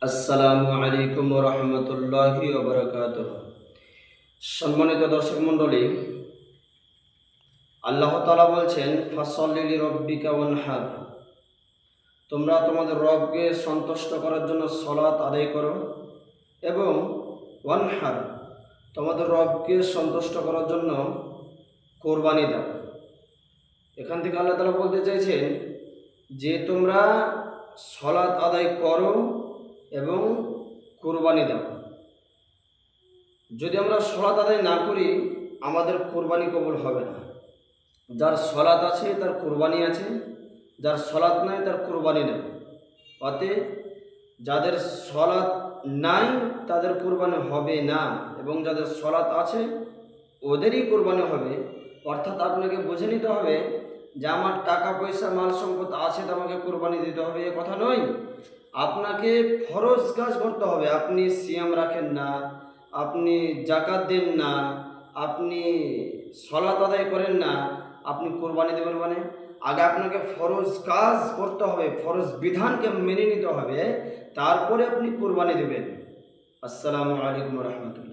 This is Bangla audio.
আসসালামু আলাইকুম ওয়া রাহমাতুল্লাহি ওয়া বারাকাতুহু। সম্মানিত দর্শক মণ্ডলী, আল্লাহ তাআলা বলছেন, ফাসল্লি লিরাব্বিকা ওয়ানহার। তোমরা তোমাদের রবকে সন্তুষ্ট করার জন্য সালাত আদায় করো এবং ওয়ানহার, তোমাদের রবকে সন্তুষ্ট করার জন্য কোরবানি দাও। এখান থেকে আল্লাহ তাআলা বলতে চাইছেন যে তোমরা সালাত আদায় করো এবং কোরবানি দাও। যদি আমরা সালাত আদায় না করি, আমাদের কোরবানি কবুল হবে না। যার সালাত আছে তার কোরবানি আছে, যার সালাত নাই তার কোরবানি নেই। অতএব যাদের সালাত নাই তাদের কোরবানি হবে না, এবং যাদের সালাত আছে ওদেরই কোরবানি হবে। অর্থাৎ আপনাকে বুঝে নিতে হবে যে আমার টাকা পয়সা মাল সম্পদ আছে তো আমাকে কোরবানি দিতে হবে, এ কথা নয়। আপনাকে ফরজ কাজ করতে হবে। আপনি সিয়াম রাখেন না, আপনি জাকাত দেন না, আপনি সালাত আদায় করেন না, আপনি কোরবানি দেবেন মানে? আগে আপনাকে ফরজ কাজ করতে হবে, ফরজ বিধানকে মেনে নিতে হবে, তারপরে আপনি কোরবানি দেবেন। আসসালামু আলাইকুম ওয়া রাহমাতুল্লাহ।